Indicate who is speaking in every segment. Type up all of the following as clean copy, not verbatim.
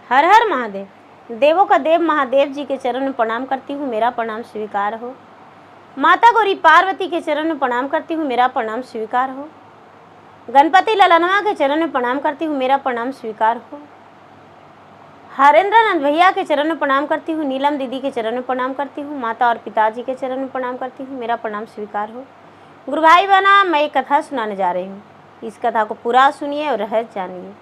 Speaker 1: हर हर महादेव। देवों का देव महादेव जी के चरण में प्रणाम करती हूँ, मेरा प्रणाम स्वीकार हो। माता गौरी पार्वती के चरण में प्रणाम करती हूँ, मेरा प्रणाम स्वीकार हो। गणपति ललनवा के चरण में प्रणाम करती हूँ, मेरा प्रणाम स्वीकार हो। हरेंद्र नंद भैया के चरण में प्रणाम करती हूँ, नीलम दीदी के चरण में प्रणाम करती हूँ, माता और पिताजी के चरण में प्रणाम करती हूँ, मेरा प्रणाम स्वीकार हो। गुरु भाई बहना, मैं एक कथा सुनाने जा रही हूँ। इस कथा को पूरा सुनिए और रहस्य जानिए।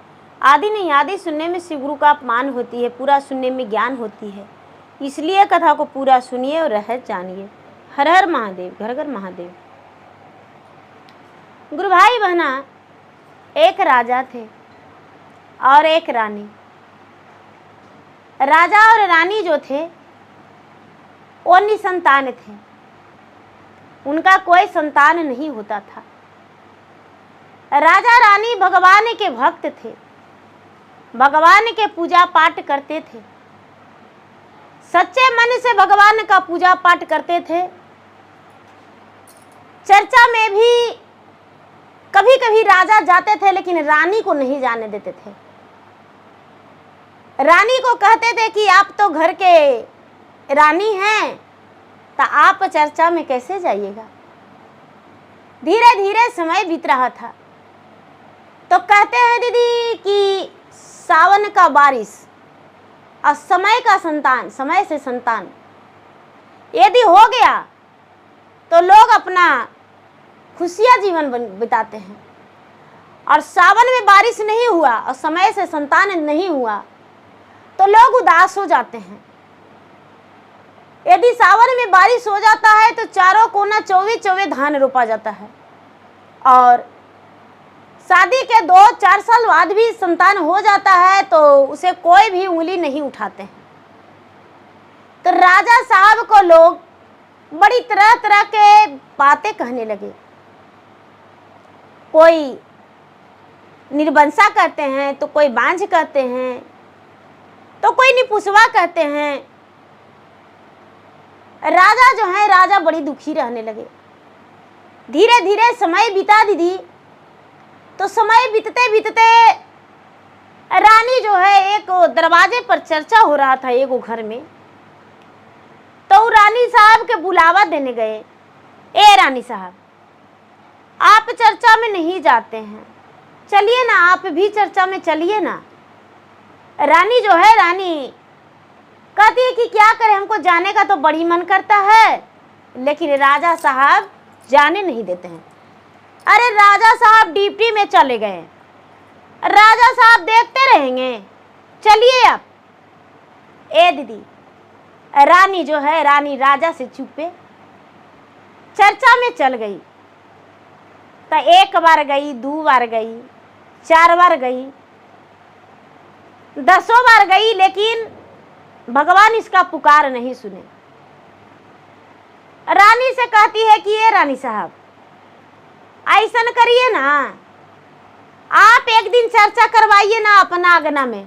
Speaker 1: आदि नहीं आदि सुनने में शिव गुरु का अपमान होती है, पूरा सुनने में ज्ञान होती है। इसलिए कथा को पूरा सुनिए और रहस्य जानिए। हर हर महादेव, घर घर महादेव। गुरु भाई बहना, एक राजा थे और एक रानी। राजा और रानी जो थे वो निसंतान थे, उनका कोई संतान नहीं होता था। राजा रानी भगवान के भक्त थे, भगवान के पूजा पाठ करते थे, सच्चे मन से भगवान का पूजा पाठ करते थे। चर्चा में भी कभी कभी राजा जाते थे, लेकिन रानी को नहीं जाने देते थे। रानी को कहते थे कि आप तो घर के रानी हैं, तो आप चर्चा में कैसे जाइएगा। धीरे धीरे समय बीत रहा था, तो कहते हैं दीदी कि सावन का बारिश और समय का संतान, समय से संतान यदि हो गया तो लोग अपना खुशियां जीवन बिताते हैं, और सावन में बारिश नहीं हुआ और समय से संतान नहीं हुआ तो लोग उदास हो जाते हैं। यदि सावन में बारिश हो जाता है तो चारों कोना चौवे चौवे धान रोपा जाता है, और शादी के 2-4 साल बाद भी संतान हो जाता है तो उसे कोई भी उंगली नहीं उठाते हैं। तो राजा साहब को लोग बड़ी तरह तरह के बातें कहने लगे। कोई निर्वंशा कहते हैं, तो कोई बांझ कहते हैं, तो कोई निपुसवा कहते हैं। राजा जो है, राजा बड़ी दुखी रहने लगे। धीरे धीरे समय बीता दीदी, तो समय बीतते बीतते रानी जो है, एक दरवाजे पर चर्चा हो रहा था एक घर में, तो रानी साहब के बुलावा देने गए। ए रानी साहब, आप चर्चा में नहीं जाते हैं, चलिए ना, आप भी चर्चा में चलिए ना। रानी जो है, रानी कहती है कि क्या करें, हमको जाने का तो बड़ी मन करता है, लेकिन राजा साहब जाने नहीं देते हैं। अरे राजा साहब ड्यूटी में चले गए, राजा साहब देखते रहेंगे, चलिए आप। ए दीदी, रानी जो है, रानी राजा से चुपे चर्चा में चल गई। तो 1 बार गई, 2 बार गई, 4 बार गई, 10 बार गई, लेकिन भगवान इसका पुकार नहीं सुने। रानी से कहती है कि ये रानी साहब, ऐसा करिए ना, आप एक दिन चर्चा करवाइए ना अपना आंगना में।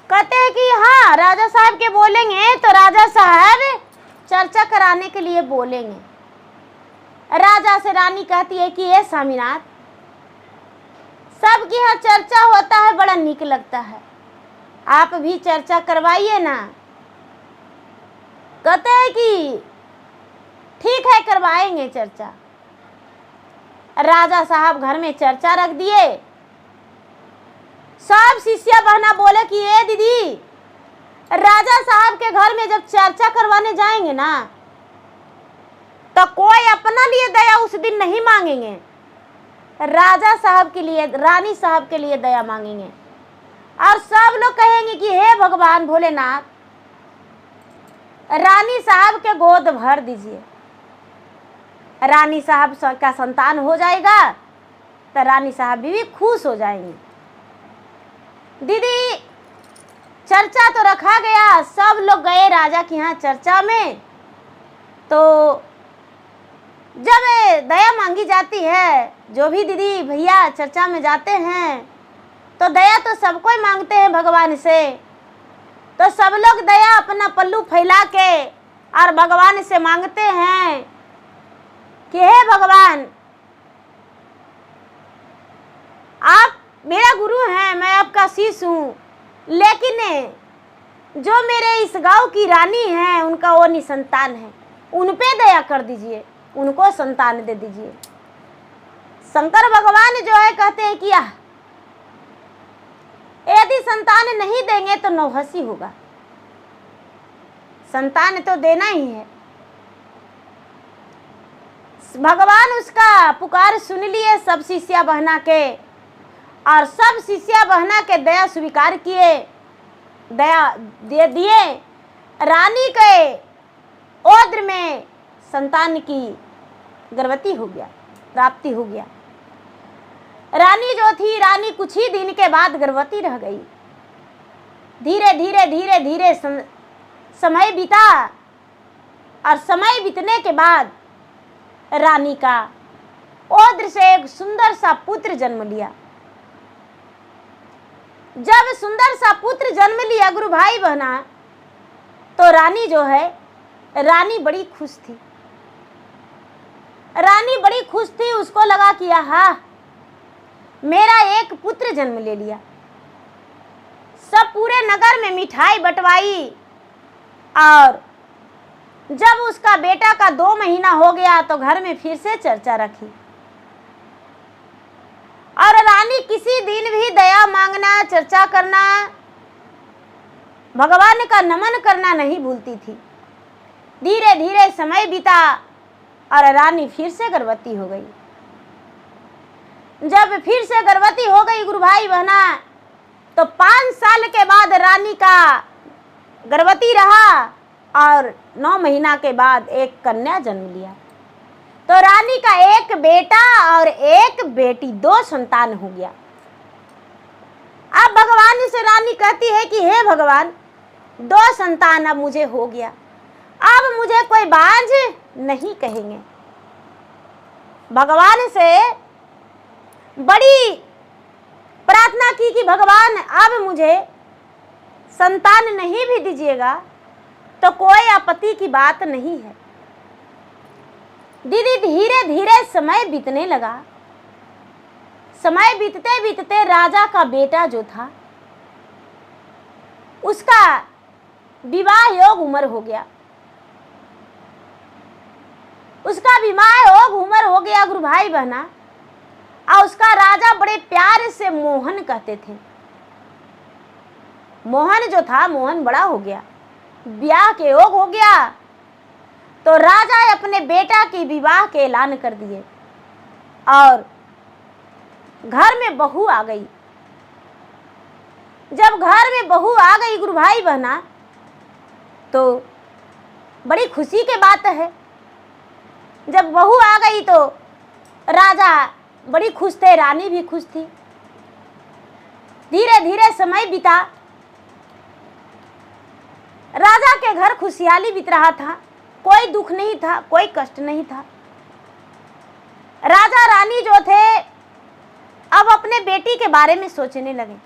Speaker 1: कहते हैं कि हाँ, राजा साहब के बोलेंगे तो राजा साहब चर्चा कराने के लिए बोलेंगे। राजा से रानी कहती है कि ये स्वामीनाथ, सबकी यहाँ चर्चा होता है, बड़ा नीक लगता है, आप भी चर्चा करवाइए ना। कहते हैं कि ठीक है, करवाएंगे चर्चा। राजा साहब घर में चर्चा रख दिए। सब शिष्या बहना बोले कि ये दीदी, राजा साहब के घर में जब चर्चा करवाने जाएंगे ना, तो कोई अपना लिए दया उस दिन नहीं मांगेंगे, राजा साहब के लिए, रानी साहब के लिए दया मांगेंगे। और सब लोग कहेंगे कि हे भगवान भोलेनाथ, रानी साहब के गोद भर दीजिए। रानी साहब का संतान हो जाएगा तो रानी साहब भी खुश हो जाएंगे। दीदी, चर्चा तो रखा गया, सब लोग गए राजा के यहाँ चर्चा में। तो जब दया मांगी जाती है, जो भी दीदी भैया चर्चा में जाते हैं, तो दया तो सबको ही मांगते हैं भगवान से। तो सब लोग दया अपना पल्लू फैला के और भगवान से मांगते हैं कि हे भगवान, आप मेरा गुरु हैं, मैं आपका शिष्य हूँ, लेकिन जो मेरे इस गांव की रानी है, उनका वो निसंतान है, उन पे दया कर दीजिए, उनको संतान दे दीजिए। शंकर भगवान जो है कहते हैं कि यदि संतान नहीं देंगे तो नौहसी होगा, संतान तो देना ही है। भगवान उसका पुकार सुन लिए, सब शिष्या बहना के, और सब शिष्या बहना के दया स्वीकार किए, दया दे दिए। रानी के ओद्र में संतान की गर्भवती हो गया, प्राप्ति हो गया। रानी जो थी, रानी कुछ ही दिन के बाद गर्भवती रह गई। धीरे धीरे धीरे धीरे समय बीता, और समय बीतने के बाद रानी का ओद्र से एक सुंदर सा पुत्र जन्म लिया। जब सुंदर सा पुत्र जन्म लिया गुरु भाई बहना, तो रानी जो है, रानी बड़ी खुश थी। रानी बड़ी खुश थी, उसको लगा कि हाँ, मेरा एक पुत्र जन्म ले लिया। सब पूरे नगर में मिठाई बंटवाई, और जब उसका बेटा का 2 महीना हो गया तो घर में फिर से चर्चा रखी। और रानी किसी दिन भी दया मांगना, चर्चा करना, भगवान का नमन करना नहीं भूलती थी। धीरे धीरे समय बीता और रानी फिर से गर्भवती हो गई। जब फिर से गर्भवती हो गई गुरु भाई बहना, तो 5 साल के बाद रानी का गर्भवती रहा, और 9 महीना के बाद एक कन्या जन्म लिया। तो रानी का एक बेटा और एक बेटी, 2 संतान हो गया। अब भगवान से रानी कहती है कि हे भगवान, 2 संतान अब मुझे हो गया, अब मुझे कोई बांझ नहीं कहेंगे। भगवान से बड़ी प्रार्थना की कि भगवान अब मुझे संतान नहीं भी दीजिएगा तो कोई आपत्ति की बात नहीं है। दीदी धीरे धीरे समय बीतने लगा। समय बीतते बीतते राजा का बेटा जो था, उसका विवाह योग उम्र हो गया। उसका विवाह योग उम्र हो गया गुरु भाई बहना, और उसका राजा बड़े प्यार से मोहन कहते थे। मोहन जो था, मोहन बड़ा हो गया, ब्याह के योग हो गया। तो राजा अपने बेटा के विवाह के ऐलान कर दिए, और घर में बहू आ गई। जब घर में बहू आ गई गुरु भाई बहना, तो बड़ी खुशी की बात है। जब बहू आ गई तो राजा बड़ी खुश थे, रानी भी खुश थी। धीरे धीरे समय बीता, राजा के घर खुशहाली बीत रहा था, कोई दुख नहीं था, कोई कष्ट नहीं था। राजा रानी जो थे अब अपने बेटी के बारे में सोचने लगे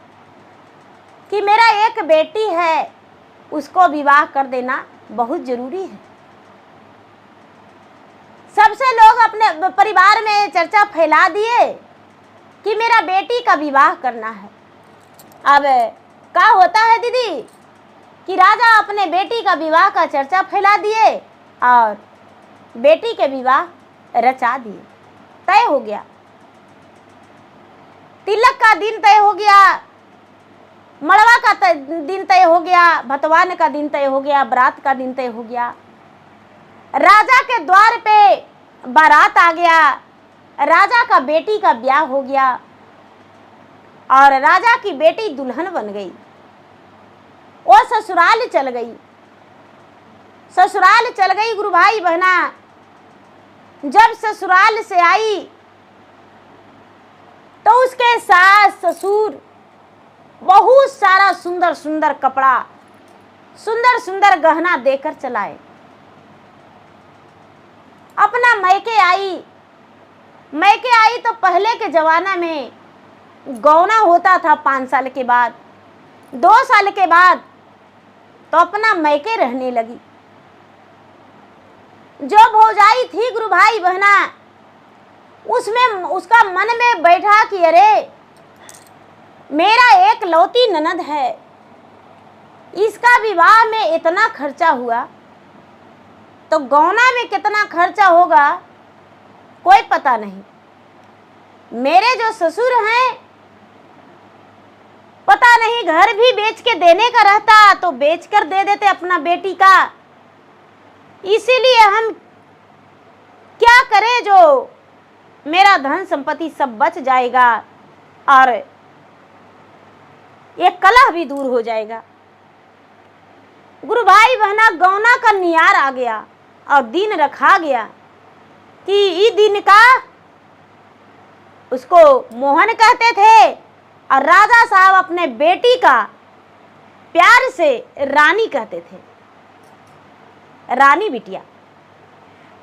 Speaker 1: कि मेरा एक बेटी है, उसको विवाह कर देना बहुत जरूरी है। सबसे लोग अपने परिवार में चर्चा फैला दिए कि मेरा बेटी का विवाह करना है। अब क्या होता है दीदी कि राजा अपने बेटी का विवाह का चर्चा फैला दिए और बेटी के विवाह रचा दिए। तय हो गया, तिलक का दिन तय हो गया, मड़वा का दिन तय हो गया, भतवान का दिन तय हो गया, बारात का दिन तय हो गया। राजा के द्वार पे बारात आ गया, राजा का बेटी का ब्याह हो गया, और राजा की बेटी दुल्हन बन गई। वो ससुराल चल गई। ससुराल चल गई गुरु भाई बहना। जब ससुराल से आई तो उसके सास ससुर बहुत सारा सुंदर सुंदर कपड़ा, सुंदर सुंदर गहना देकर चलाए। अपना मैके आई। मैके आई तो पहले के जमाना में गौना होता था 5 साल के बाद, 2 साल के बाद तो अपना मैके रहने लगी। जो भौजाई थी गुरु भाई बहना, उसमें उसका मन में बैठा कि अरे मेरा एक लौती ननद है, इसका विवाह में इतना खर्चा हुआ तो गौना में कितना खर्चा होगा कोई पता नहीं। मेरे जो ससुर हैं, पता नहीं घर भी बेच के देने का रहता तो बेच कर दे देते अपना बेटी का। इसीलिए हम क्या करें, जो मेरा धन संपत्ति सब बच जाएगा और ये कलह भी दूर हो जाएगा। गुरु भाई बहना, गौना का नियार आ गया और दिन रखा गया कि ई दिन का उसको मोहन कहते थे और राजा साहब अपने बेटी का प्यार से रानी कहते थे, रानी बिटिया।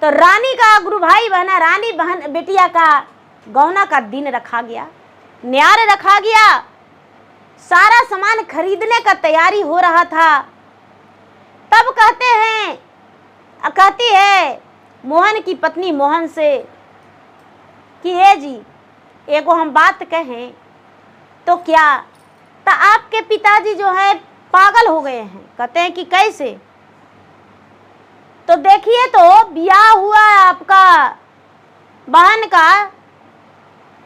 Speaker 1: तो रानी का गुरु भाई बहना, रानी बहन बिटिया का गौना का दिन रखा गया, न्यार रखा गया, सारा सामान खरीदने का तैयारी हो रहा था। तब कहती है मोहन की पत्नी मोहन से कि हे जी, एगो हम बात कहें तो क्या? तो आपके पिताजी जो है पागल हो गए हैं। कहते हैं कि कैसे? तो देखिए, तो ब्याह हुआ आपका बहन का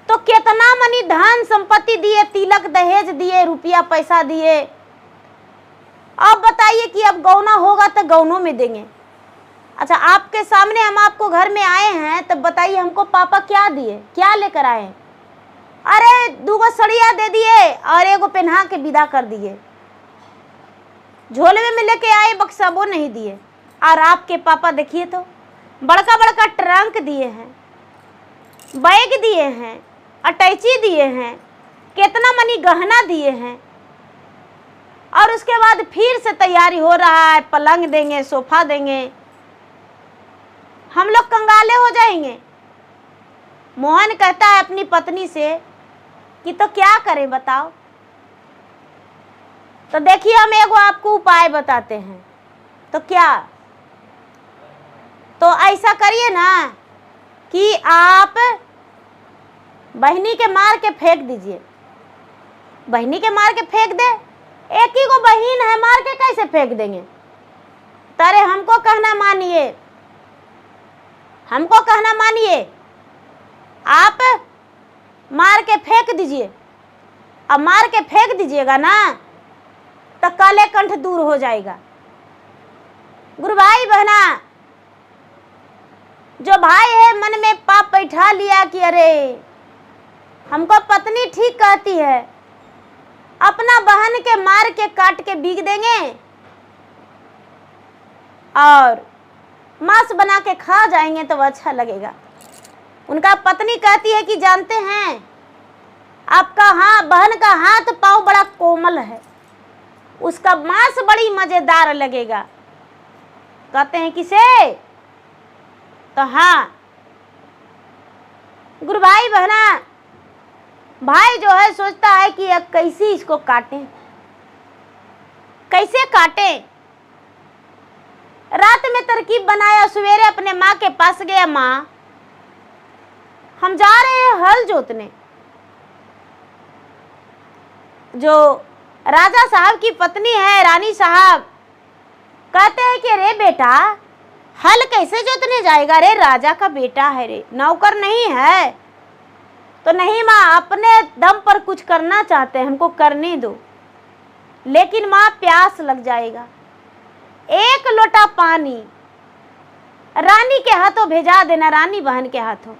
Speaker 1: तो कितना मनी धन संपत्ति दिए, तिलक दहेज दिए, रुपया पैसा दिए। अब बताइए कि अब गौना होगा तो गौनों में देंगे। अच्छा, आपके सामने हम आपको घर में आए हैं, तब बताइए हमको पापा क्या दिए, क्या लेकर आए? अरे 2 सड़िया दे दिए और एगो पहना के विदा कर दिए। झोले में लेके आए, बक्सा वो नहीं दिए। और आपके पापा देखिए तो बड़का बड़का ट्रंक दिए हैं, बैग दिए हैं, अटैची दिए हैं, कितना मनी गहना दिए हैं। और उसके बाद फिर से तैयारी हो रहा है, पलंग देंगे, सोफा देंगे। हम लोग कंगाले हो जाएंगे। मोहन कहता है अपनी पत्नी से कि तो क्या करें बताओ? तो देखिए, हम एगो आपको उपाय बताते हैं। तो क्या? तो ऐसा करिए ना कि आप बहनी के मार के फेंक दीजिए। बहनी के मार के फेंक दे, एक ही को बहन है, मार के कैसे फेंक देंगे? तारे हमको कहना मानिए, हमको कहना मानिए, आप मार के फेंक दीजिए। अब मार के फेंक दीजिएगा ना तो काले कंठ दूर हो जाएगा। गुरु भाई बहना, जो भाई है मन में पाप बैठा लिया कि अरे हमको पत्नी ठीक कहती है, अपना बहन के मार के काट के बीग देंगे और मांस बना के खा जाएंगे तो अच्छा लगेगा। उनका पत्नी कहती है कि जानते हैं आपका बहन का हाथ पाँव बड़ा कोमल है, उसका मांस बड़ी मजेदार लगेगा। कहते हैं किसे? तो गुरु भाई बहना, भाई जो है सोचता है कि अब कैसे इसको काटें, कैसे काटें। रात में तरकीब बनाया, सवेरे अपने माँ के पास गया, माँ हम जा रहे हैं हल जोतने। जो राजा साहब की पत्नी है, रानी साहब, कहते हैं कि रे बेटा, हल कैसे जोतने जाएगा? रे राजा का बेटा है रे, नौकर नहीं है। तो नहीं माँ, अपने दम पर कुछ करना चाहते हैं, हमको करने दो। लेकिन माँ प्यास लग जाएगा, 1 लोटा पानी रानी के हाथों भेजा देना, रानी बहन के हाथों।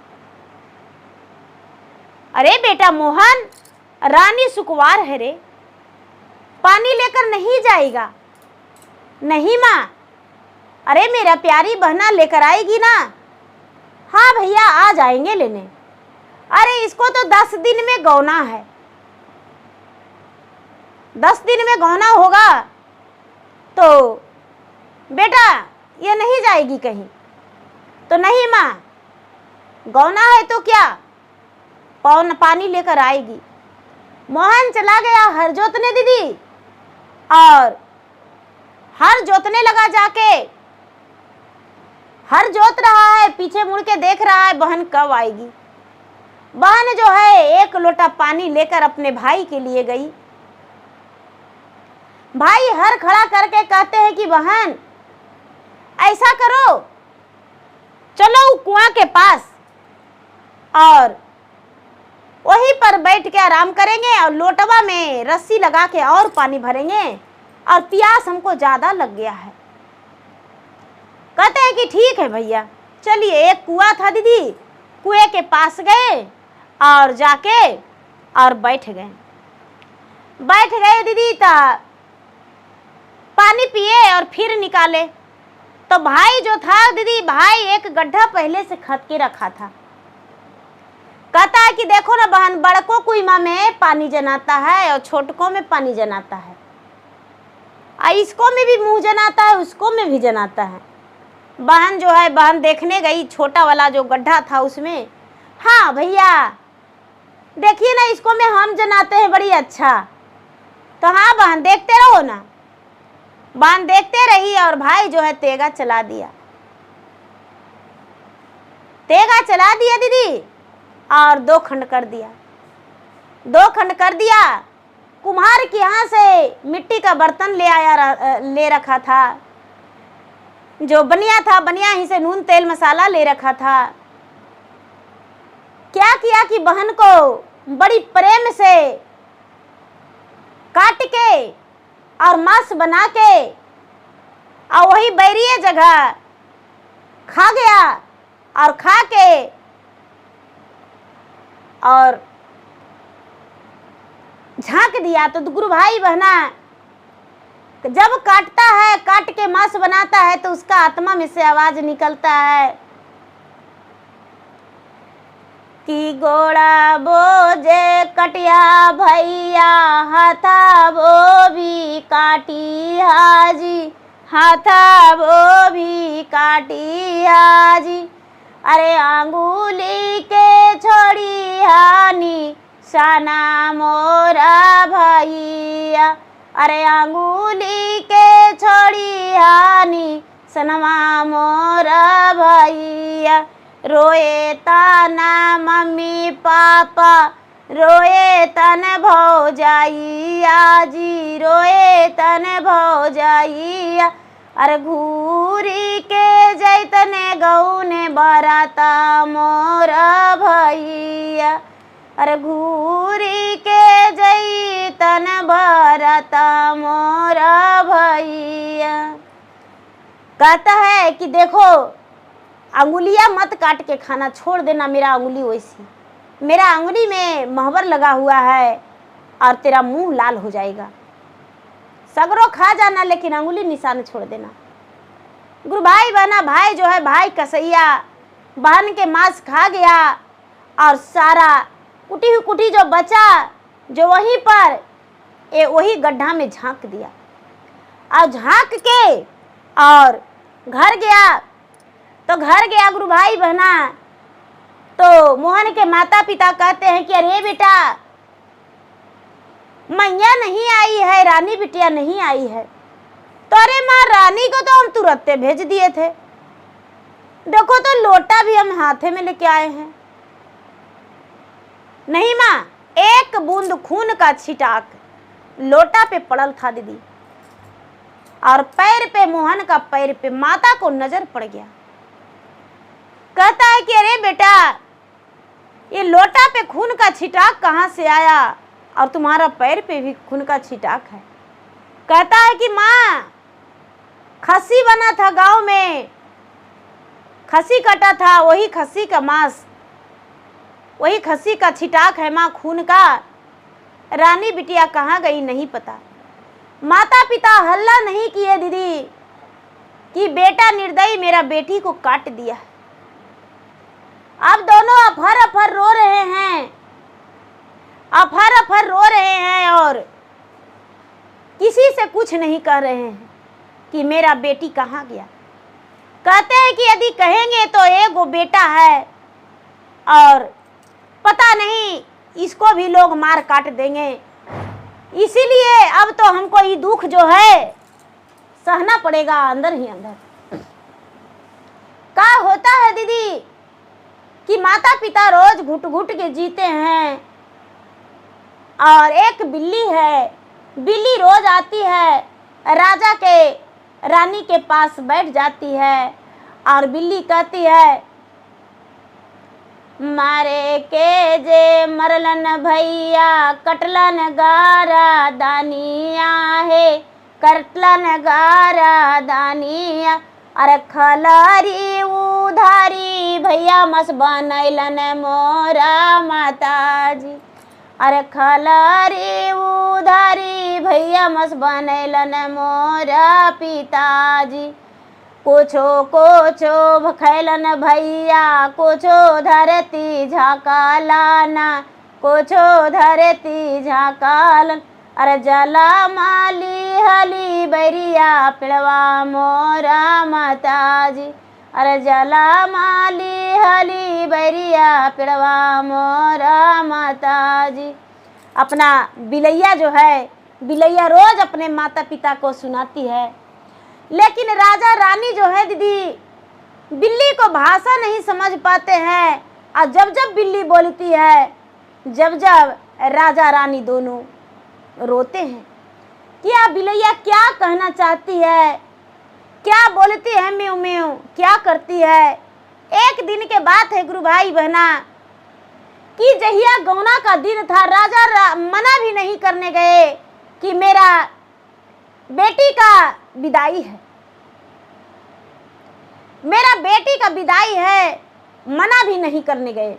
Speaker 1: अरे बेटा मोहन, रानी सुकुवार है रे, पानी लेकर नहीं जाएगा। नहीं माँ, अरे मेरा प्यारी बहना लेकर आएगी ना। हाँ भैया, आ जाएंगे लेने। अरे इसको तो 10 दिन में गौना है, 10 दिन में गौना होगा तो बेटा ये नहीं जाएगी कहीं। तो नहीं माँ, गौना है तो क्या, पानी लेकर आएगी। मोहन चला गया हर जोतने दीदी, और हर जोतने लगा। जाके हर जोत रहा है, पीछे मुड़ के देख रहा है बहन कब आएगी। बहन जो है 1 लोटा पानी लेकर अपने भाई के लिए गई। भाई हर खड़ा करके कहते हैं कि बहन ऐसा करो, चलो कुआं के पास और वहीं पर बैठ के आराम करेंगे और लोटवा में रस्सी लगा के और पानी भरेंगे और प्यास हमको ज्यादा लग गया है। कहते हैं कि ठीक है भैया चलिए। एक कुआं था दीदी, कुएं के पास गए और जाके और बैठ गए दीदी। पानी पिए और फिर निकाले तो भाई जो था दीदी, भाई एक गड्ढा पहले से खद के रखा था। कहता है कि देखो ना बहन, बड़कों कुआं में पानी जनाता है और छोटकों में पानी जनाता है, इसको में भी मुंह जनाता है, उसको में भी जनाता है। बहन जो है, बहन देखने गई छोटा वाला जो गड्ढा था उसमें। हाँ भैया देखिए ना, इसको में हम जनाते हैं बड़ी अच्छा। तो हाँ बहन देखते रहो ना। बहन देखते रही और भाई जो है तेगा चला दिया दीदी और 2 खंड कर दिया। कुम्हार के यहाँ से मिट्टी का बर्तन ले रखा था, जो बनिया था, बनिया ही से नून तेल मसाला ले रखा था। क्या किया कि बहन को बड़ी प्रेम से काट के और मांस बना के और वही बैरिए जगह खा गया और खा के और झांक दिया। तो गुरु भाई बहना जब काटता है, काट के मांस बनाता है तो उसका आत्मा में से आवाज निकलता है कि गोड़ा बोझे कटिया भैया, हाथा वो भी काटी हाजी, हाथा वो भी काटी हाजी। अरे अंगुली के छोड़ी हानी शाना मोरा भैया, अरे अंगुली के छोड़ी हानी सनमा मोरा भैया। रोए ताना मम्मी पापा, रोए तन भौजाइया जी, रोए तन भौजाइया। अरे घूरी के जैतने गौने बराता मोरा भैया, अरे घूरी के जैतन बराता मोरा भैया। कहता है कि देखो अंगुलियां मत काट के खाना, छोड़ देना मेरा अंगुली वैसी, मेरा अंगुली में महबर लगा हुआ है और तेरा मुंह लाल हो जाएगा। सगरो खा जाना लेकिन अंगुली निशान छोड़ देना। गुरु भाई बहना, भाई जो है भाई कसैया बहन के मांस खा गया और सारा कुटी जो बचा जो वहीं पर वही गड्ढा में झांक दिया और झांक के और घर गया। तो घर गया गुरु भाई बहना, तो मोहन के माता पिता कहते हैं कि अरे बेटा मैया नहीं आई है, रानी बिटिया नहीं आई है। तो अरे माँ रानी को तो हम तुरंत भेज दिए थे, देखो तो लोटा भी हम हाथे में लेके आए हैं। नहीं माँ, एक बूंद खून का छिटाक लोटा पे पड़ल था दीदी और पैर पे, मोहन का पैर पे माता को नजर पड़ गया। कहता है कि अरे बेटा ये लोटा पे खून का छिटाक कहाँ से आया और तुम्हारा पैर पे भी खून का छिटाक है। कहता है कि माँ खस्सी बना था गांव में, खस्सी कटा था, वही खस्सी का मांस, वही खस्सी का छिटाक है माँ खून का। रानी बिटिया कहाँ गई नहीं पता। माता पिता हल्ला नहीं किए दीदी कि बेटा निर्दयी मेरा बेटी को काट दिया। अब दोनों अफर अफर रो रहे हैं, अफर अफर रो रहे हैं और किसी से कुछ नहीं कह रहे हैं कि मेरा बेटी कहाँ गया। कहते हैं कि यदि कहेंगे तो एक वो बेटा है और पता नहीं इसको भी लोग मार काट देंगे, इसीलिए अब तो हमको ये दुख जो है सहना पड़ेगा अंदर ही अंदर। क्या होता है दीदी कि माता पिता रोज घुट घुट के जीते हैं और एक बिल्ली है बिल्ली रोज आती है, राजा के रानी के पास बैठ जाती है और बिल्ली कहती है, मारे के जे मरलन भैया, कटलन गारा दानिया है, कटलन गारा दानिया। अरे खलारी उधारी भैया मस बनैलन मोरा माताजी। अरे खलारी उधारी भैया मस बनैलन मोरा पिताजी। कोछो कोछो भखैलन भैया, कोछो धरती झाकालाना, कोछो धरती झाकालन। अरे जला माली हली बैरिया पिड़वा मोरा माताजी। अरे जला माली हली बैरिया पिड़वा मोरा माताजी। अपना बिलैया जो है, बिलैया रोज अपने माता पिता को सुनाती है, लेकिन राजा रानी जो है दीदी, बिल्ली को भाषा नहीं समझ पाते हैं। और जब जब बिल्ली बोलती है, जब जब राजा रानी दोनों रोते हैं कि आप बिलैया क्या कहना चाहती है, क्या बोलती है, म्यू म्यू क्या करती है। एक दिन के बात है गुरु भाई बहना कि जहिया गौना का दिन था, राजा मना भी नहीं करने गए कि मेरा बेटी का विदाई है, मेरा बेटी का विदाई है, मना भी नहीं करने गए,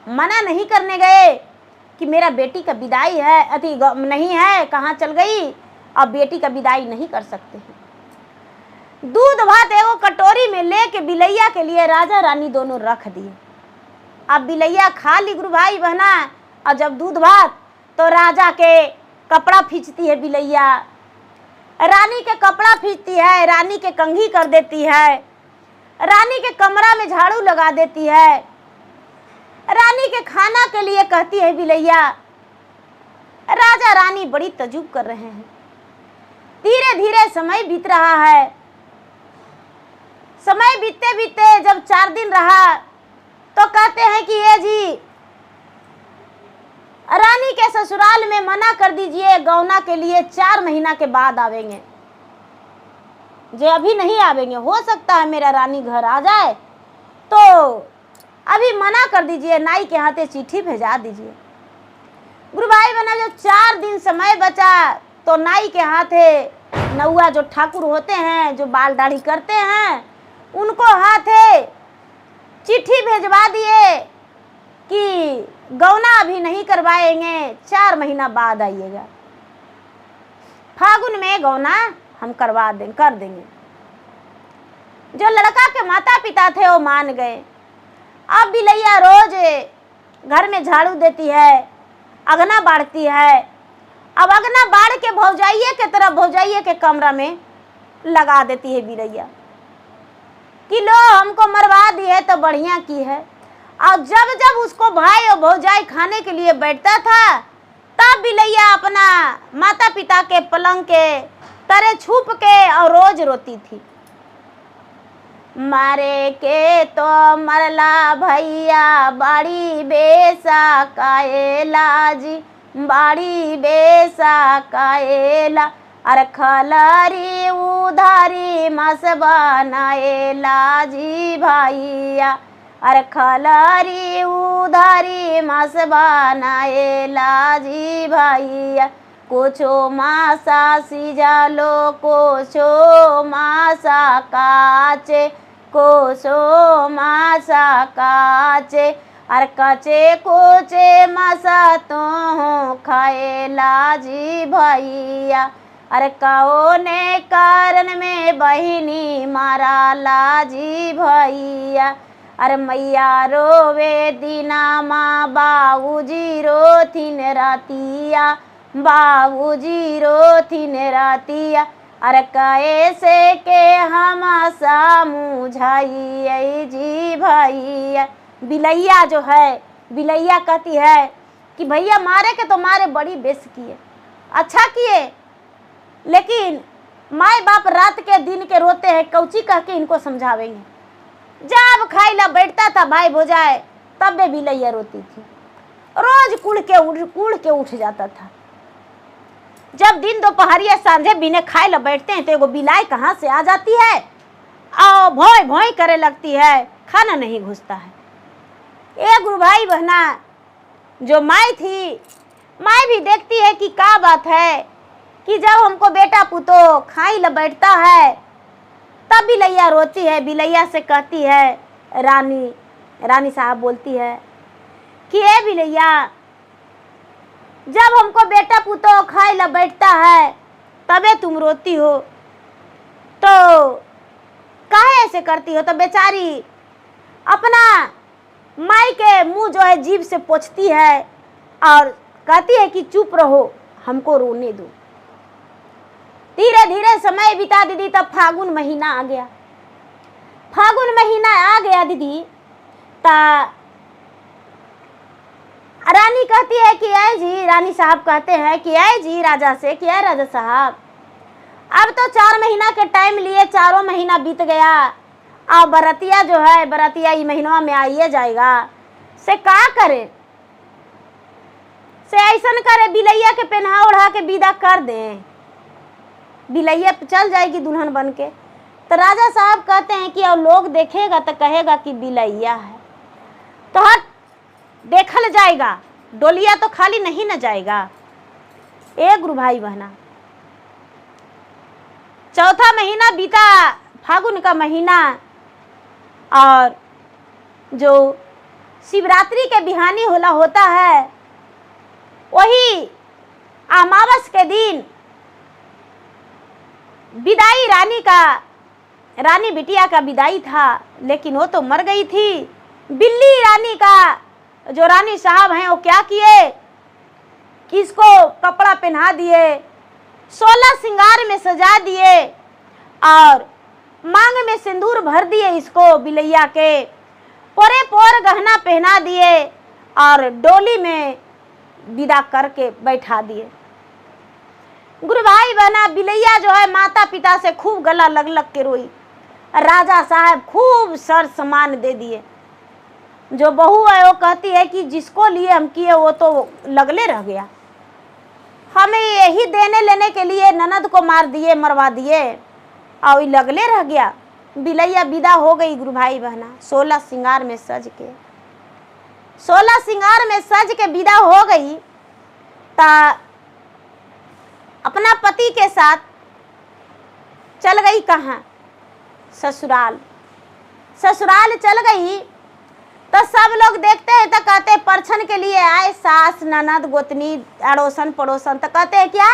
Speaker 1: मना नहीं करने गए कि मेरा बेटी का विदाई है, अति नहीं है, कहाँ चल गई, अब बेटी का विदाई नहीं कर सकते हैं। दूध भात एगो कटोरी में लेके बिलैया के लिए राजा रानी दोनों रख दिए। अब बिलैया खा ली गुरु भाई बहना, और जब दूध भात तो राजा के कपड़ा खींचती है बिलैया, रानी के कपड़ा खींचती है, रानी के कंघी कर देती है, रानी के कमरा में झाड़ू लगा देती है, रानी के खाना के लिए कहती है बिलैया। राजा रानी बड़ी तजुब कर रहे हैं। धीरे धीरे समय बीत रहा है। समय बीतते बीतते जब 4 दिन रहा तो कहते हैं कि ये जी रानी के ससुराल में मना कर दीजिए, गौना के लिए 4 महीना के बाद आवेंगे, जो अभी नहीं आवेंगे। हो सकता है मेरा रानी घर आ जाए तो अभी मना कर दीजिए, नाई के हाथे चिट्ठी भेजा दीजिए। गुरु भाई बना जो 4 दिन समय बचा तो नाई के हाथे नौआ जो ठाकुर होते हैं, जो बाल दाढ़ी करते हैं, उनको हाथे चिट्ठी भेजवा दिए कि गौना अभी नहीं करवाएंगे, 4 महीना बाद आइएगा, फागुन में गौना हम करवा देंगे, कर देंगे। जो लड़का के माता पिता थे वो मान गए। अब बिलैया रोज घर में झाड़ू देती है, अगना बाढ़ती है। अब अगना बाढ़ के भौजाइये के तरफ, भौजाइये के कमरा में लगा देती है बिलैया कि लो हमको मरवा दी है तो बढ़िया की है। और जब जब उसको भाई और भौजाई खाने के लिए बैठता था, तब बिलैया अपना माता पिता के पलंग के तरे छुप के और रोज रोती थी। मारे के तो मरला भैया, बाड़ी बेसा काएला जी, बाड़ी बेसा काएला। अरे खलारी उधारी मस बनाएला जी भैया, अरे खलारी उधारी मस बनाएला जी भैया। कोछो मासा सिजालो, कोछो मासा काचे, कोछो मासा काचे। अरे कचे कोचे मासा तो खाएला जी भैया। अरे कौने कारण में बहिनी मारा लाजी भैया। अरे मैया रोवे दीना माँ, बाबूजी रोथिन रातिया, बाबूजी रोथिन रातिया। अरे कैसे के हम समझाइए जी भैया। बिलैया जो है, बिलैया कहती है कि भैया मारे के तो मारे, बड़ी बेस किए, अच्छा किए, लेकिन माए बाप रात के दिन के रोते हैं, कौची कह के इनको समझावेंगे। जब खाइला बैठता था भाई भौजाए, तब भी बिलैया रोती थी। रोज कुड़ के उठ जाता था। जब दिन दोपहरिया सांझे बिने खाए ला बैठते हैं तो एगो बिलाई कहाँ से आ जाती है और भोय भोय करे लगती है, खाना नहीं घुसता है। एक गुरु भाई बहना जो माई थी, माई भी देखती है कि क्या बात है कि जब हमको बेटा पुतो खाई ला बैठता है तब बिलैया रोती है। बिलैया से कहती है, रानी साहब बोलती है कि ए बिलैया, जब हमको बेटा पुतो खाई ला बैठता है तबे तुम रोती हो, तो काहे ऐसे करती हो? तो बेचारी अपना माई के मुंह जो है जीभ से पोंछती है और कहती है कि चुप रहो, हमको रोने दो। धीरे धीरे समय बिता दीदी, तब फागुन महीना आ गया। फागुन महीना आ गया दीदी, ता रानी कहती है कि आए जी, रानी साहब कहते हैं कि आए जी राजा से, कि आए राजा साहब, अब तो 4 महीना के टाइम लिए, 4 महीना बीत गया, अब बरतिया जो है, बरतिया ये महीनवा में आइए जाएगा, से का करे? से ऐसन करे बिलैया के पहना ओढ़ा के विदा कर दें, बिलैया चल जाएगी दुल्हन बन के। तो राजा साहब कहते हैं कि अब लोग देखेगा तो कहेगा कि बिलैया है, तो हट देखल जाएगा, डोलिया तो खाली नहीं न जाएगा। एक गुरु भाई बहना, चौथा महीना बीता, फागुन का महीना, और जो शिवरात्रि के बिहानी होला होता है, वही अमावस के दिन विदाई रानी बिटिया का विदाई था, लेकिन वो तो मर गई थी। बिल्ली रानी का जो रानी साहब हैं वो क्या किए कि इसको कपड़ा पहना दिए, 16 श्रृंगार में सजा दिए और मांग में सिंदूर भर दिए, इसको बिलैया के पोरे पोर गहना पहना दिए और डोली में विदा करके बैठा दिए। गुरु भाई बहना, बिलैया जो है माता पिता से खूब गला लग लग के रोई। राजा साहब खूब सर सामान दे दिए। जो बहू है वो कहती है कि जिसको लिए हम किए वो तो लगले रह गया, हमें यही देने लेने के लिए ननद को मार दिए, मरवा दिए और लगले रह गया। बिलैया विदा हो गई गुरु भाई बहना, 16 श्रृंगार में सज के, 16 श्रृंगार में सज के विदा हो गई। ता अपना पति के साथ चल गई कहाँ? ससुराल। ससुराल चल गई तो सब लोग देखते हैं तो कहते परछन के लिए आए, सास ननद गोतनी अड़ोसन पड़ोसन, तो कहते हैं क्या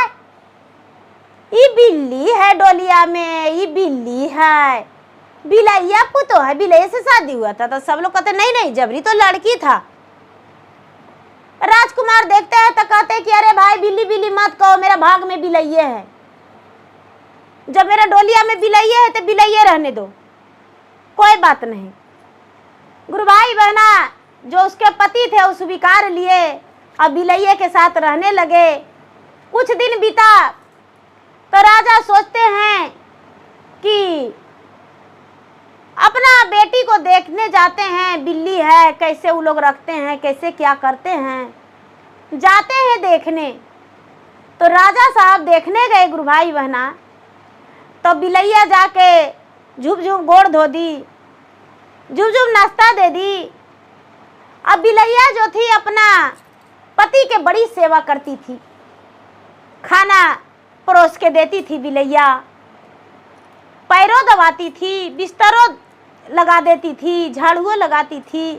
Speaker 1: ये बिल्ली है डोलिया में, ये बिल्ली है, बिलैया पुतो है, बिलैया से शादी हुआ था। तो सब लोग कहते नहीं नहीं, जबरी तो लड़की था। राजकुमार देखते हैं तो कहते हैं कि अरे भाई बिल्ली बिल्ली मत कहो, मेरा भाग में बिलैया है, जब मेरा डोलिया में बिलैया है तो बिलैया रहने दो, कोई बात नहीं। गुरु भाई बहना, जो उसके पति थे वो स्वीकार लिए और बिलैया के साथ रहने लगे। कुछ दिन बीता तो राजा सोचते हैं कि अपना बेटी को देखने जाते हैं, बिल्ली है, कैसे वो लोग रखते हैं, कैसे क्या करते हैं, जाते हैं देखने। तो राजा साहब देखने गए गुरु भाई बहना, तो बिलैया जाके झुप झुप गोड़ धो दी, झुप झुप नाश्ता दे दी। अब बिलैया जो थी अपना पति के बड़ी सेवा करती थी, खाना परोस के देती थी बिलैया, पैरों दबाती थी, बिस्तरों लगा देती थी, झाड़ुओं लगाती थी।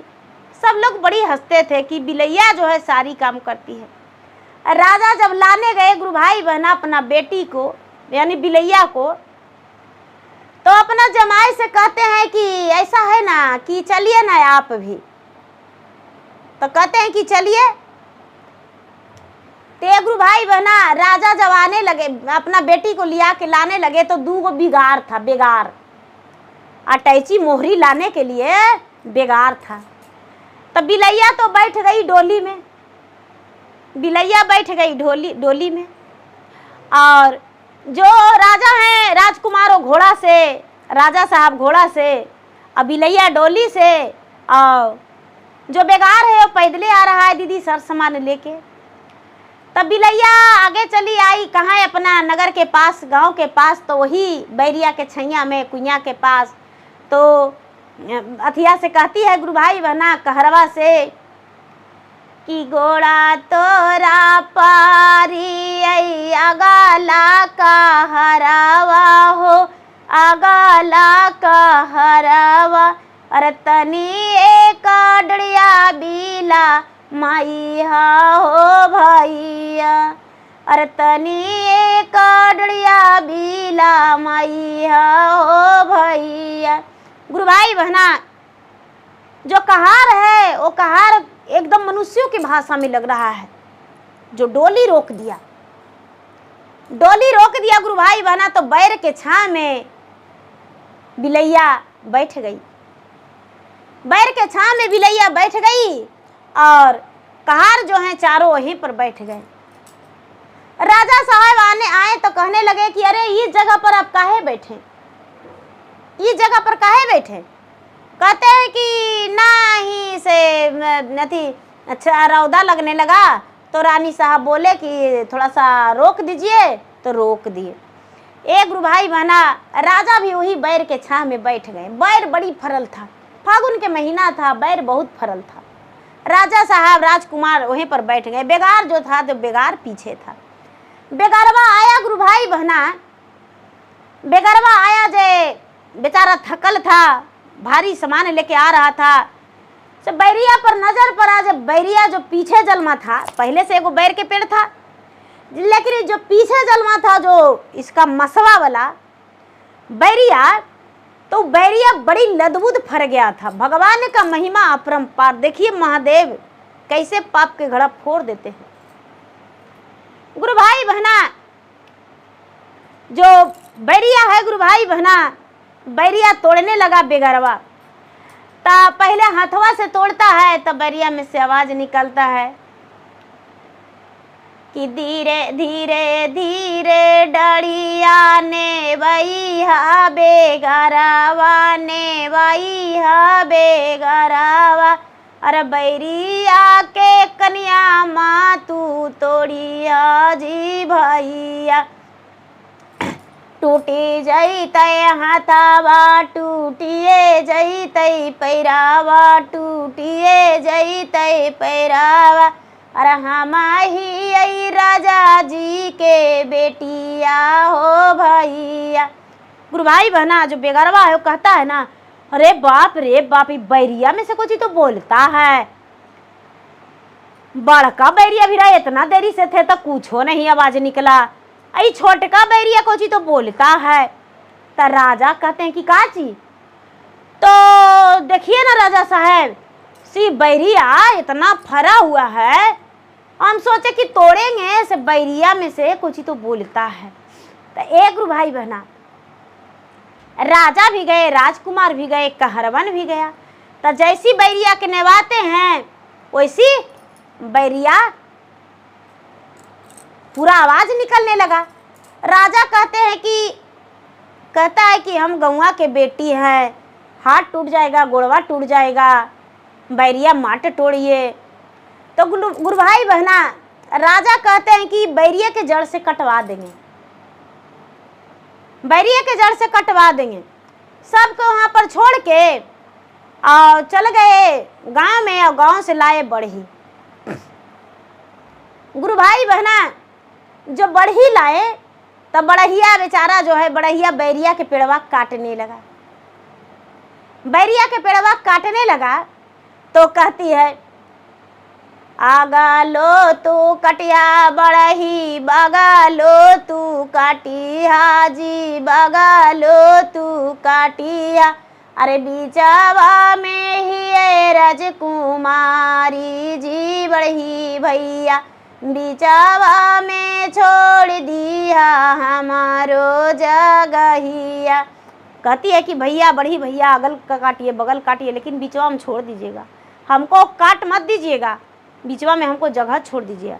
Speaker 1: सब लोग बड़ी हंसते थे कि बिलैया जो है सारी काम करती है। राजा जब लाने गए गुरु भाई बहना अपना बेटी को यानी बिलैया को, तो अपना जमाई से कहते हैं कि ऐसा है ना कि चलिए ना आप भी। तो कहते हैं कि चलिए। तो गुरु भाई बहना राजा जब आने लगे, अपना बेटी को लिया के लाने लगे, तो 2 बिगार था, बेगार, अटैची मोहरी लाने के लिए बेगार था। तो बिलैया तो बैठ गई डोली में, बिलैया बैठ गई डोली में, और जो राजा हैं राजकुमार वो घोड़ा से, राजा साहब घोड़ा से, अब बिलैया डोली से, और जो बेगार है वो पैदले आ रहा है दीदी सर सामान लेके। तब बिलैया आगे चली आई कहाँ, अपना नगर के पास, गांव के पास, तो वही बैरिया के छैया में, कुइया के पास। तो अथिया से कहती है गुरु भाई बहना कहरवा से कि गोड़ा तोरा पारी अगला कहरवा हो, अगला कहरवा, अरे तनी एक डड़िया बीला माई हो भैया, अरे तनी एक डड़िया बीला माई हो भैया। गुरु भाई बहना जो कहार है वो कहार एकदम मनुष्यों की भाषा में लग रहा है। जो डोली रोक दिया, डोली रोक दिया गुरु भाई बहना, तो बैर के छां में बिलैया बैठ गई। बैर के छां में बिलैया बैठ गई और कहार जो हैं चारों वहीं पर बैठ गए। राजा साहब आए तो कहने लगे कि अरे इस जगह पर आप काहे बैठे, इस जगह पर काहे बैठे। कहते हैं कि नहीं से नथी अच्छा रौदा लगने लगा, तो रानी साहब बोले कि थोड़ा सा रोक दीजिए, तो रोक दिए। एक गुरु भाई बहना राजा भी वही बैर के छां में बैठ गए। बैर बड़ी फरल था, फागुन के महीना था, बैर बहुत फरल था। राजा साहब राजकुमार वहीं पर बैठ गए। बेगार जो था तो बेगार पीछे था। बेगारवा आया गुरु भाई बहना, बेगारवा आया जे बेचारा थकल था, भारी सामान लेके आ रहा था। सब बैरिया पर नजर पड़ा। जब बैरिया जो पीछे जलमा था, पहले से एगो बैर के पेड़ था, लेकिन जो पीछे जलमा था जो इसका मसवा वाला बैरिया, तो बैरिया बड़ी लदबुद फर गया था। भगवान का महिमा अपरंपार। देखिए महादेव कैसे पाप के घड़ा फोड़ देते हैं। गुरु भाई बहना जो बैरिया है गुरु भाई बहना, बैरिया तोड़ने लगा बेगरवा। ता पहले हाथवा से तोड़ता है, तब बैरिया में से आवाज निकलता है कि धीरे धीरे धीरे डड़िया ने वैहा बेगरवा, ने वैहा बेगरवा, अरे बैरिया के कन्या माँ तू तोड़िया जी भैया। टूटी जैतै हाथावा, टूटिए जैतै पैरावा, टूटिए जैतै पैरावा, अरे हम ही राजा जी के बेटिया हो भैया। गुरु भाई बहना जो बेगरवा है वो कहता है ना, अरे बाप रे बाप, बैरिया में से कुछ तो बोलता है। बड़का बैरिया भी रहा, इतना देरी से थे तो कुछ हो नहीं आवाज निकला, आई छोटका बैरिया कोची तो बोलता है। तो राजा कहते हैं कि का चीज, तो देखिए ना राजा साहब, सी बैरिया इतना फरा हुआ है, हम सोचे कि तोड़ेंगे, से बैरिया में से कुछ तो बोलता है। तो एक गुरु भाई बहना राजा भी गए, राजकुमार भी गए, कहरवन भी गया। तो जैसी बैरिया के नेवाते हैं वैसी बैरिया पूरा आवाज निकलने लगा। राजा कहता है कि हम गौवा के बेटी हैं, हाथ टूट जाएगा, गोड़वा टूट जाएगा, बैरिया माट तोड़िए। तो गुरु भाई बहना राजा कहते हैं कि बैरिया के जड़ से कटवा देंगे, बैरिया के जड़ से कटवा देंगे। सबको वहां पर छोड़ के और चल गए गांव में, और गांव से लाए बढ़ी। गुरु भाई बहना जो बढ़ी लाए, तब बढ़िया बेचारा जो है बढ़िया बैरिया के पेड़वा काटने लगा। बैरिया के पेड़वा काटने लगा तो कहती है, आगा लो तू कटिया बढ़ही, बगा लो तू काटिया जी, बगा लो तू काटिया, अरे बीचावा में ही राजकुमारी जी बढ़ी भैया, बीचावा में छोड़ दिया हमारो जगहिया। कहती है कि भैया बढ़ी भैया अगल काटिए, बगल काटिए, लेकिन बीचवा में छोड़ दीजिएगा, हमको काट मत दीजिएगा, बीचवा में हमको जगह छोड़ दीजिएगा।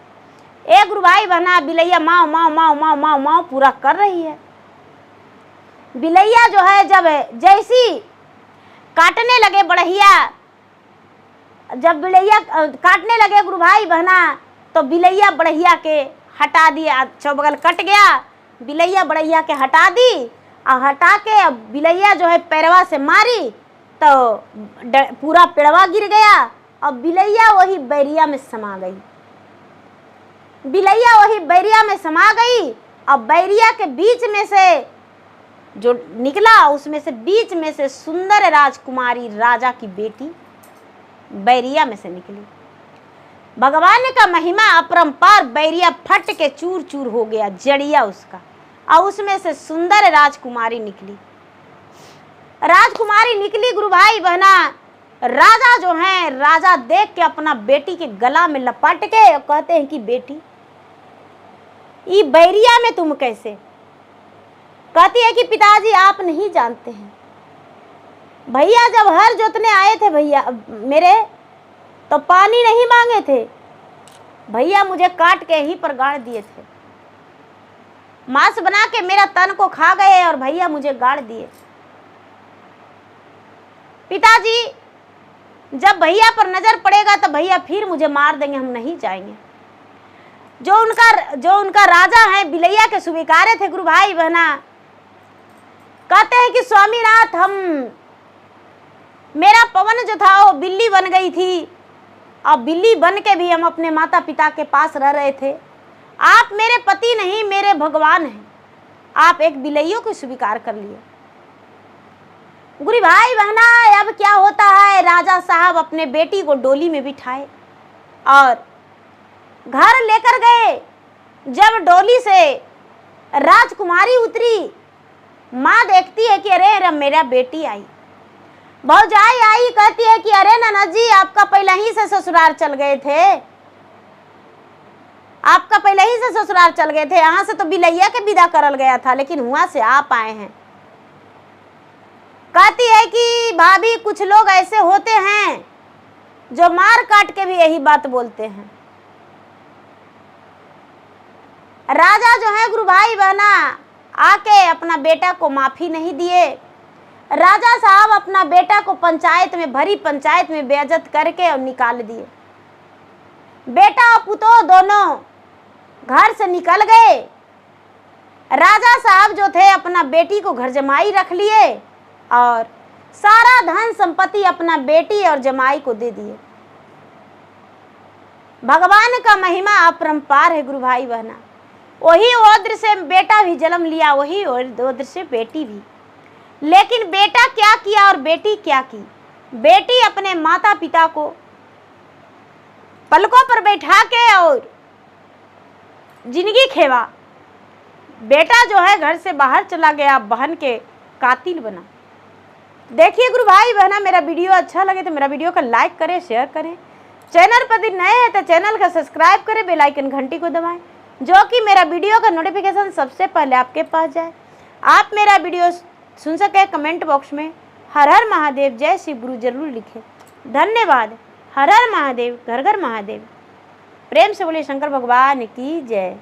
Speaker 1: एक गुरु भाई बहना बिलैया माँ माँ माँ माँ माँ माँ पूरा कर रही है। बिलैया जो है जब जैसी काटने लगे बढ़िया, जब बिलैया काटने लगे गुरु भाई बहना, तो बिलैया बढ़िया के हटा दिया, चौबगल कट गया, बिलैया बढ़िया के हटा दी और हटा के अब बिलैया जो है पैरवा से मारी तो पूरा पेड़वा गिर गया। अब बिलैया वही बैरिया में समा गई, बिलैया वही बैरिया में समा गई। अब बैरिया के बीच में से जो निकला, उसमें से बीच में से सुंदर राजकुमारी राजा की बेटी बैरिया में से निकली। भगवान का महिमा अपरंपार, बैरिया फट के चूर चूर हो गया, जड़िया उसका, और उसमें से सुंदर राजकुमारी निकली। राजकुमारी निकली गुरु भाई बहना, राजा जो है, राजा देख के अपना बेटी के गला में लपट के कहते हैं कि बेटी ये बैरिया में तुम कैसे? कहती है कि पिताजी आप नहीं जानते हैं, भैया जब हर जोतने आए थे भैया मेरे तो पानी नहीं मांगे थे, भैया मुझे काट के यहीं पर गाड़ दिए थे, मांस बना के मेरा तन को खा गए और भैया मुझे गाड़ दिए। पिताजी जब भैया पर नजर पड़ेगा तो भैया फिर मुझे मार देंगे, हम नहीं जाएंगे। जो उनका राजा है बिलैया के स्वीकारे थे गुरु भाई बहना, कहते हैं कि स्वामीनाथ हम, मेरा पवन जो था वो बिल्ली बन गई थी, और बिल्ली बन के भी हम अपने माता पिता के पास रह रहे थे। आप मेरे पति नहीं, मेरे भगवान हैं, आप एक बिलैया को स्वीकार कर लिए। गुरु भाई बहना अब क्या होता है, राजा साहब अपने बेटी को डोली में बिठाए और घर लेकर गए। जब डोली से राजकुमारी उतरी, माँ देखती है कि अरे मेरा बेटी आई। भौजाई आई, कहती है कि अरे ननद जी आपका पहले ही से ससुराल चल गए थे, आपका पहले ही से ससुराल चल गए थे, यहाँ से तो बिलैया के विदा करल गया था, लेकिन वहां से आप आए हैं। कहती है कि भाभी कुछ लोग ऐसे होते हैं जो मार काट के भी यही बात बोलते हैं। राजा जो है गुरु भाई बहना आके अपना बेटा को माफी नहीं दिए। राजा साहब अपना बेटा को पंचायत में, भरी पंचायत में बेइज्जत करके और निकाल दिए। बेटा और पुतोह दोनों घर से निकल गए। राजा साहब जो थे अपना बेटी को घर जमाई रख लिए और सारा धन संपत्ति अपना बेटी और जमाई को दे दिए। भगवान का महिमा अपरंपार है गुरु भाई बहना। वही ओद्र से बेटा भी जन्म लिया, वही ओद्र से बेटी भी। लेकिन बेटा क्या किया और बेटी क्या की? बेटी अपने माता पिता को पलकों पर बैठा के और जिंदगी खेवा। बेटा जो है घर से बाहर चला गया, बहन के कातिल बना। देखिए गुरु भाई बहना, मेरा वीडियो अच्छा लगे तो मेरा वीडियो को लाइक करें, शेयर करें। चैनल पर यदि नए हैं तो चैनल का सब्सक्राइब करें, बेल आइकन घंटी को दबाएं, जो कि मेरा वीडियो का नोटिफिकेशन सबसे पहले आपके पास जाए। आप मेरा वीडियो सुन सके, कमेंट बॉक्स में हर हर महादेव जय शिव गुरु जरूर लिखें। धन्यवाद। हर हर महादेव, घर घर महादेव। प्रेम से बोलिए शंकर भगवान की जय।